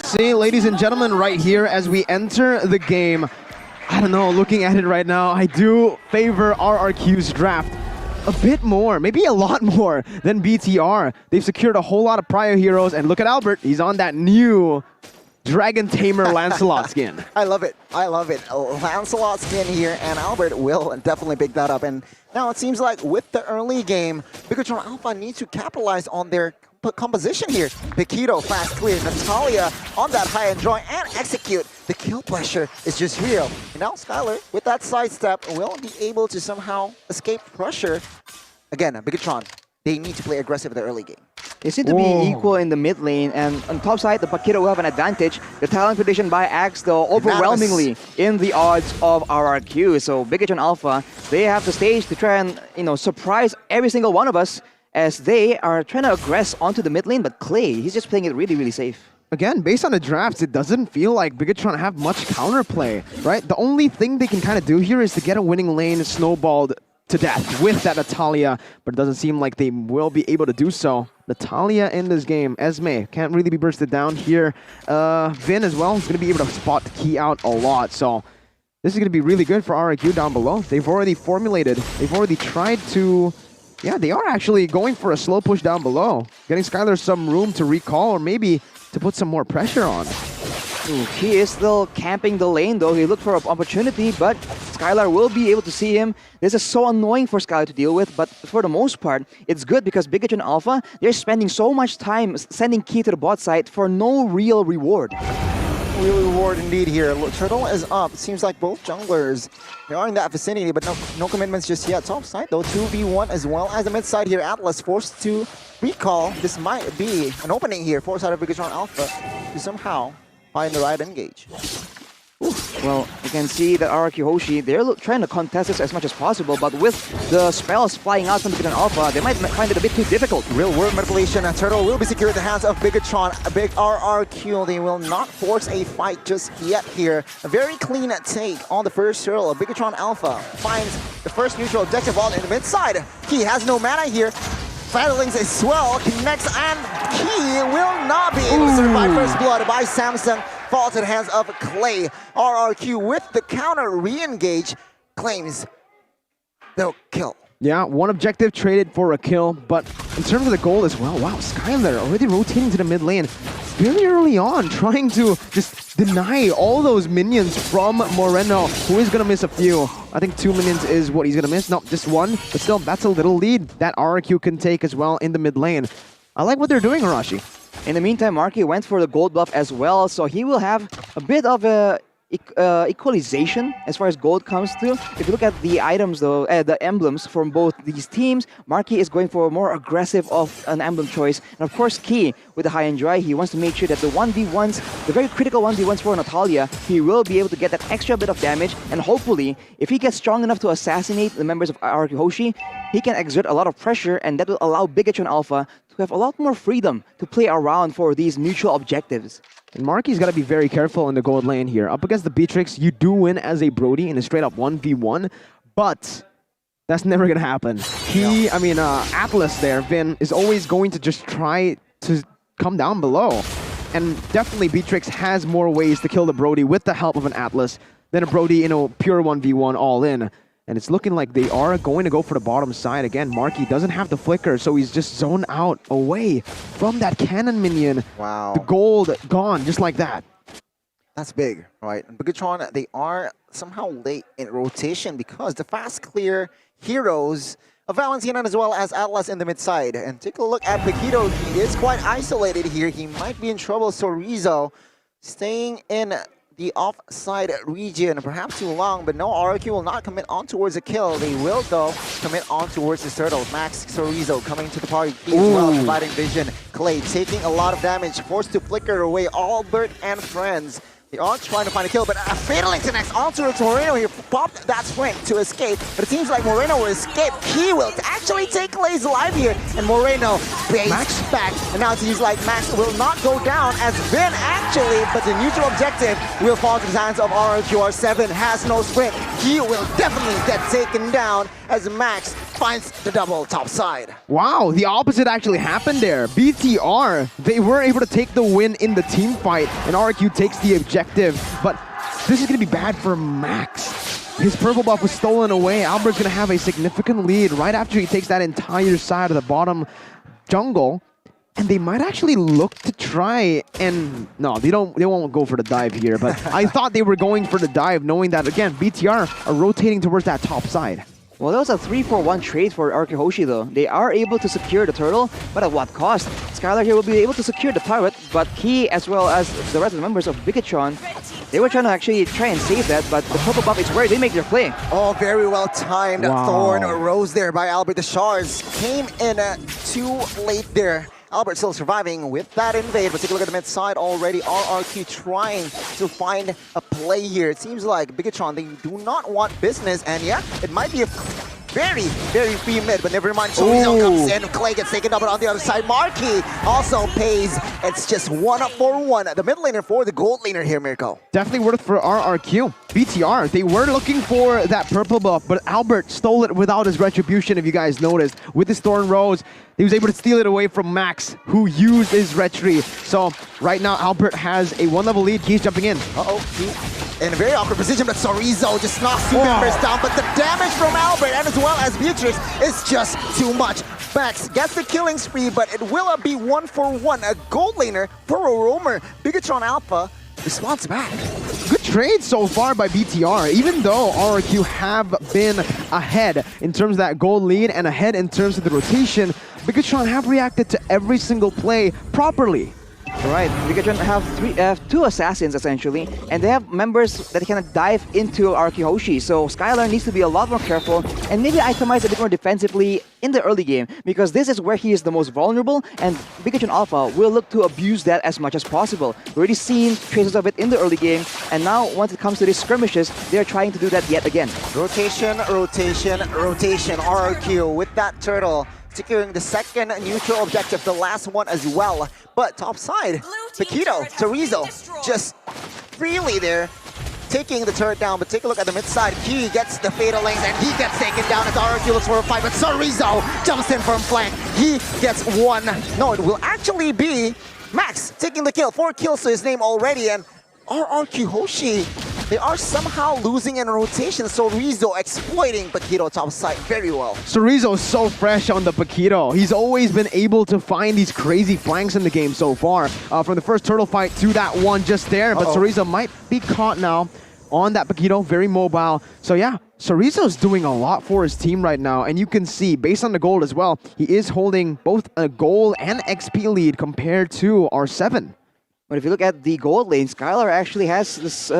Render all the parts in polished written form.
See, ladies and gentlemen, right here as we enter the game, I don't know, looking at it right now, I do favor RRQ's draft a bit more, maybe a lot more than BTR. They've secured a whole lot of prior heroes, and look at Alberttt, he's on that new Dragon Tamer Lancelot skin. I love it. I love it. A Lancelot skin here, and Alberttt will definitely pick that up. And now it seems like with the early game, Bigetron Alpha needs to capitalize on their composition here. Bigetron fast clear, Natalia on that high and draw and execute. The kill pressure is just real. And now Skylar, with that sidestep, will be able to somehow escape pressure. Again, Bigetron, they need to play aggressive in the early game. They seem to be equal in the mid lane, and on top side, the Bigetron will have an advantage. The talent prediction by Axe, though, overwhelmingly in the odds of RRQ. So Bigetron Alpha, they have the stage to try and surprise every single one of us as they are trying to aggress onto the mid lane. But Clay, he's just playing it really, really safe. Again, based on the drafts, it doesn't feel like Bigetron have much counterplay, right? The only thing they can kind of do here is to get a winning lane snowballed to death with that Natalia, but it doesn't seem like they will be able to do so. Natalia in this game, Esme can't really be bursted down here. Vin as well is going to be able to spot the key out a lot, so this is going to be really good for RRQ down below. They've already formulated, they've already tried to, yeah, they are actually going for a slow push down below, getting Skylar some room to recall or maybe to put some more pressure on. Ooh, he is still camping the lane though. He looked for an opportunity, but Skylar will be able to see him. This is so annoying for Skylar to deal with, but for the most part, it's good because Bigetron Alpha, they're spending so much time sending key to the bot side for no real reward. Real reward indeed here. Turtle is up. It seems like both junglers, they are in that vicinity, but no commitments just yet. Top side though, 2v1 as well as the mid side here. Atlas forced to recall. This might be an opening here for side of Bigetron Alpha to somehow find the right engage. Well, you can see that RRQ Hoshi, they're trying to contest this as much as possible, but with the spells flying out from Bigetron Alpha, they might find it a bit too difficult. Real world manipulation. Turtle will be secured in the hands of Bigetron. A big RRQ. They will not force a fight just yet here. A very clean take on the first turtle. Bigetron Alpha finds the first neutral objective on in the mid side. He has no mana here. Firelings as well connects, and he will not be able to survive first blood by Samsung. Falls in the hands of Clay. RRQ with the counter re-engage claims the kill. Yeah, one objective traded for a kill, but in terms of the goal as well, wow, Skylar already rotating to the mid lane very early on, trying to just deny all those minions from Moreno, who is going to miss a few. I think 2 minions is what he's going to miss, not just one, but still, that's a little lead that RRQ can take as well in the mid lane. I like what they're doing, Arashi. In the meantime, Markyyyy went for the gold buff as well, so he will have a bit of a equalization as far as gold comes to. If you look at the items though, the emblems from both these teams, Markyyyy is going for a more aggressive of an emblem choice. And of course, Key with the high and dry, he wants to make sure that the 1v1s, the very critical 1v1s for Natalia, he will be able to get that extra bit of damage. And hopefully, if he gets strong enough to assassinate the members of RRQ Hoshi, he can exert a lot of pressure, and that will allow Bigetron Alpha to have a lot more freedom to play around for these mutual objectives. And Markyyyy's got to be very careful in the gold lane here. Up against the Beatrix, you do win as a Brody in a straight-up 1v1, but that's never going to happen. Atlas there, Vin, is always going to just try to come down below. And definitely Beatrix has more ways to kill the Brody with the help of an Atlas than a Brody in a pure 1v1 all-in. And it's looking like they are going to go for the bottom side. Again, Markyyyy doesn't have the flicker, so he's just zoned out away from that cannon minion. Wow. The gold gone, just like that. That's big, right? Bigetron, they are somehow late in rotation because the fast clear heroes of Valenciana as well as Atlas in the mid side. And take a look at Bigetron. He is quite isolated here. He might be in trouble. Sorizo staying in the offside region, perhaps too long, but no, RRQ will not commit on towards a kill. They will, though, commit on towards the turtle. Max Sorizo coming to the party as well, providing vision. Clay taking a lot of damage, forced to flicker away Alberttt and friends. They are trying to find a kill, but a Fataling connects onto Moreno here. Popped that sprint to escape, but it seems like Moreno will escape. He will actually take Clay's life here, and Moreno baits back. And now it seems like Max will not go down as Vin actually, but the neutral objective will fall to the hands of RRQ. R7 has no sprint. he will definitely get taken down as Max finds the double top side. Wow, the opposite actually happened there. BTR, they were able to take the win in the team fight, and RRQ takes the objective. But this is going to be bad for Max. His purple buff was stolen away. Albert's going to have a significant lead right after he takes that entire side of the bottom jungle. And they might actually look to try and... No, they won't go for the dive here. But I thought they were going for the dive, knowing that, again, BTR are rotating towards that top side. Well, that was a 3-for-1 trade for RRQ Hoshi though. They are able to secure the turtle, but at what cost? Skylar here will be able to secure the turret, but he, as well as the rest of the members of Bigetron, they were trying to actually try and save that, but the purple buff is where they make their play. Oh, very well timed. Wow. Thorn rose there by Alberttt. The shards came in too late there. Alberttt still surviving with that invade, but take a look at the mid side already. RRQ trying to find a play here. It seems like Bigetron, they do not want business, and yeah, it might be a very, very free mid, but never mind. Chorizo comes in, Clay gets taken up, but on the other side, Markyyyy also pays. It's just 1-for-1. The mid laner for the gold laner here, Mirko. Definitely worth for RRQ. BTR, they were looking for that purple buff, but Alberttt stole it without his retribution, if you guys noticed. With his Thorn Rose, he was able to steal it away from Max, who used his retri. So right now, Alberttt has a 1-level lead. He's jumping in. In a very awkward position, but Chorizo just knocks two members down, but the damage from Alberttt and as well as Beatrix is just too much. Max gets the killing spree, but it will be 1-for-1. A gold laner for a roamer. Bigetron Alpha responds back. Good trade so far by BTR, even though RRQ have been ahead in terms of that gold lead and ahead in terms of the rotation. Bigetron have reacted to every single play properly. Right, Bigetron have two assassins essentially, and they have members that can dive into RRQ Hoshi. So Skylar needs to be a lot more careful and maybe itemize a bit more defensively in the early game, because this is where he is the most vulnerable, and Bigetron Alpha will look to abuse that as much as possible. We've already seen traces of it in the early game, and now once it comes to these skirmishes, they're trying to do that yet again. Rotation, rotation, rotation. RRQ with that turtle securing the second neutral objective, the last one as well. But top side, Paquito, Chorizo, just freely there, taking the turret down. But take a look at the mid side. He gets the fatal lanes and he gets taken down as RRQ looks for a fight. But Chorizo jumps in from flank. He gets one. No, it will actually be Max taking the kill. 4 kills to his name already. And RRQ Hoshi, they are somehow losing in rotation. Chorizo exploiting Paquito top side very well. Chorizo is so fresh on the Paquito. He's always been able to find these crazy flanks in the game so far. From the first turtle fight to that one just there. But Chorizo might be caught now on that Paquito, very mobile. So yeah, Chorizo's doing a lot for his team right now. And you can see, based on the gold as well, he is holding both a gold and XP lead compared to R7. But if you look at the gold lane, Skylar actually has this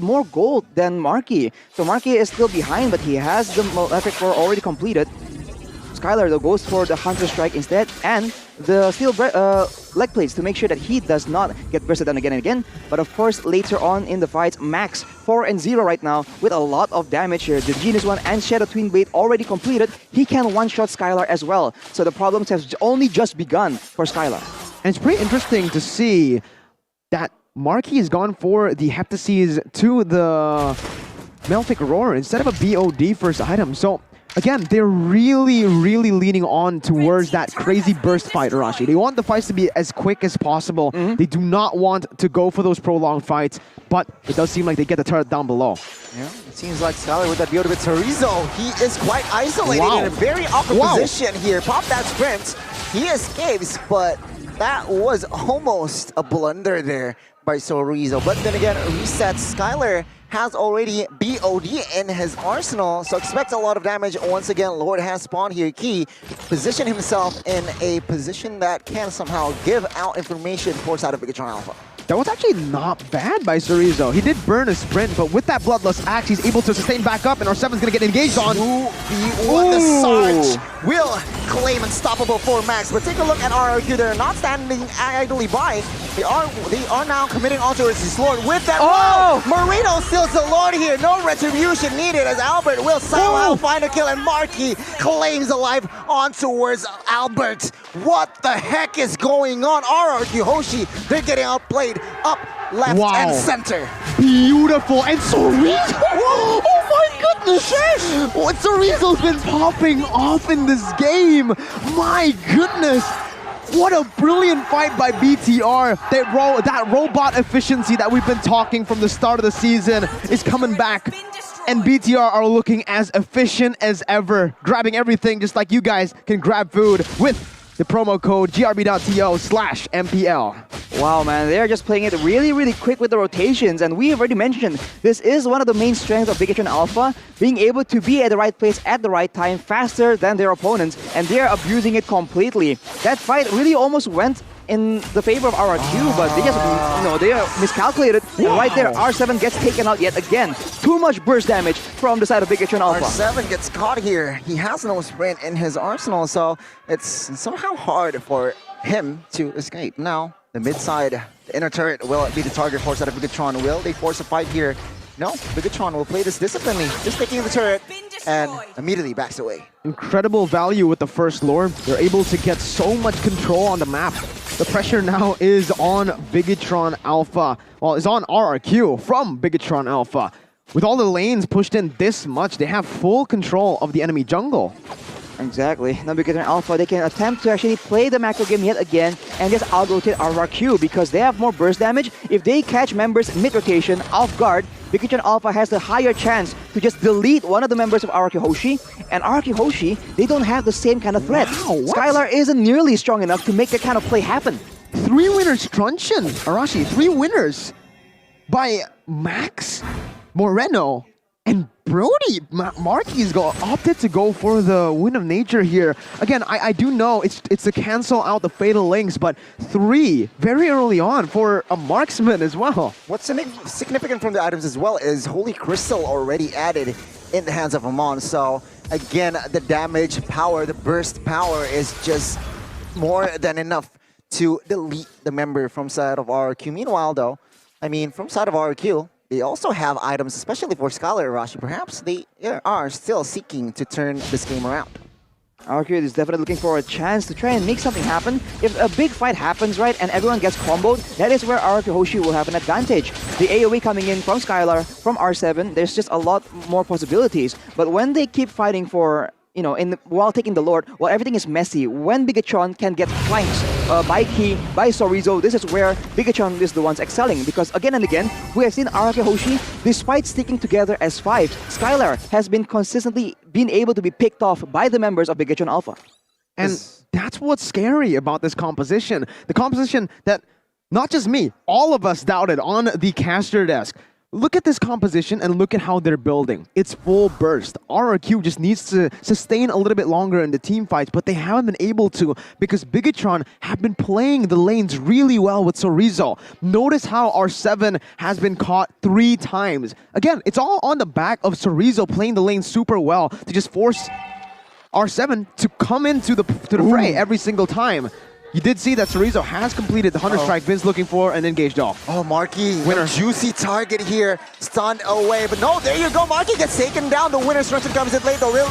more gold than Markyyyy. So Markyyyy is still behind, but he has the Malefic Core already completed. Skylar though goes for the Hunter Strike instead, and the steel leg plates to make sure that he does not get bursted down again and again. But of course, later on in the fight, Max 4-0 right now with a lot of damage here. The Genius one and Shadow Twin Blade already completed. He can one-shot Skylar as well. So the problems have only just begun for Skylar. And it's pretty interesting to see that Markyyyy has gone for the Heptases to the Malefic Roar instead of a BOD first item. So again, they're really, really leaning on towards that crazy burst fight, Arashi. They want the fights to be as quick as possible. They do not want to go for those prolonged fights, but it does seem like they get the turret down below. Yeah, it seems like Skylar with that BO3 with Chorizo, he is quite isolated in a very awkward position here. Pop that sprint, he escapes, but that was almost a blunder there by Chorizo. But then again, resets. Skylar has already BOD in his arsenal, so expect a lot of damage. Once again, Lord has spawned here. Key position himself in a position that can somehow give out information for side of Bigetron Alpha. That was actually not bad by Chorizo. He did burn a sprint, but with that Bloodlust Axe, he's able to sustain back up, and R7's going to get engaged on. 2v1, the Sarge will claim unstoppable for Max, but take a look at RRQ. They're not standing idly by. They are now committing onto his Lord with that. Oh! Marino steals the Lord here. No retribution needed as Alberttt will somehow find a kill, and Markyyyy claims alive on towards Alberttt. What the heck is going on? RRQ Hoshi, they're getting outplayed up, left, and center. beautiful. And Cerezo, oh my goodness! What Cerezo's been popping off in this game. My goodness. What a brilliant fight by BTR. That robot efficiency that we've been talking from the start of the season is coming back. And BTR are looking as efficient as ever, grabbing everything just like you guys can grab food with the promo code grb.to/MPL. Wow, man, they're just playing it really, really quick with the rotations. And we have already mentioned, this is one of the main strengths of Bigetron Alpha, being able to be at the right place at the right time faster than their opponents, and they're abusing it completely. That fight really almost went in the favor of RRQ, but they just, they are miscalculated. And right there, R7 gets taken out yet again. Too much burst damage from the side of Bigetron Alpha. R7 gets caught here. He has no sprint in his arsenal, so it's somehow hard for him to escape. Now, the mid side, the inner turret will be the target for side of Bigetron. Will they force a fight here? No, Bigetron will play this disciplinedly, just taking the turret and immediately backs away. Incredible value with the first lore. They're able to get so much control on the map. The pressure now is on Bigetron Alpha. Well, it's on RRQ from Bigetron Alpha. With all the lanes pushed in this much, they have full control of the enemy jungle. Exactly. Now Bigetron Alpha, they can attempt to actually play the macro game yet again and just out-rotate RRQ because they have more burst damage. If they catch members mid-rotation off guard, Bigetron Alpha has the higher chance to just delete one of the members of RRQ Hoshi. And RRQ Hoshi, they don't have the same kind of threat. Wow, Skylar isn't nearly strong enough to make that kind of play happen. 3 winners truncheon, Arashi. 3 winners by Max, Moreno, and Brody. Markyyy's opted to go for the win of nature here. Again, I do know it's to cancel out the fatal links, but 3 very early on for a marksman as well. What's significant from the items as well is Holy Crystal already added in the hands of Amon. So again, the damage power, the burst power is just more than enough to delete the member from side of RRQ. Meanwhile though, I mean, from side of RRQ, they also have items, especially for Skylar Rashi. Perhaps they are still seeking to turn this game around. RRQ is definitely looking for a chance to try and make something happen. If a big fight happens, right, and everyone gets comboed, that is where RRQ Hoshi will have an advantage. The AoE coming in from Skylar, from R7, there's just a lot more possibilities. But when they keep fighting for, while taking the Lord, while everything is messy, when Bigetron can get flanks by Key, by Cerezo, this is where Bigetron is the ones excelling. Because again and again, we have seen RRQ Hoshi, despite sticking together as 5, Skylar has been consistently able to be picked off by the members of Bigetron Alpha. And that's what's scary about this composition. The composition that not just me, all of us doubted on the caster desk. Look at this composition and look at how they're building. It's full burst. RRQ just needs to sustain a little bit longer in the team fights, but they haven't been able to because Bigetron have been playing the lanes really well with Cerezo. Notice how R7 has been caught 3 times. Again, it's all on the back of Cerezo playing the lane super well to just force R7 to come into the fray every single time. You did see that Cerezo has completed the 100 strike Vince looking for and engaged off. Oh, Markyyyy, winner. Juicy target here, stunned away. But no, there you go, Markyyyy gets taken down. The winner's run comes in late. The real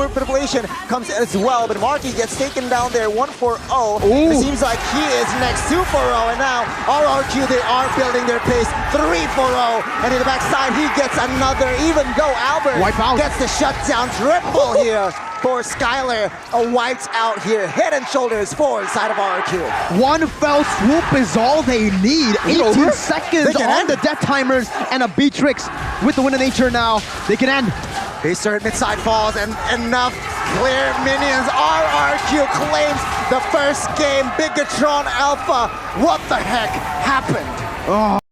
manipulation comes in as well. But Markyyyy gets taken down there, 1-4-0. It seems like he is next, 2-4-0. And now RRQ, they are building their pace, 3-4-0. And in the backside, he gets another, even though Albert gets the shutdown triple here. For Skylar, a wiped out here, head and shoulders for side of RRQ. One fell swoop is all they need. 18 seconds on the death timers and a Beatrix with the win of nature now. They can end. Base turret mid-side falls and enough clear minions. RRQ claims the first game. Bigetron Alpha. What the heck happened? Oh.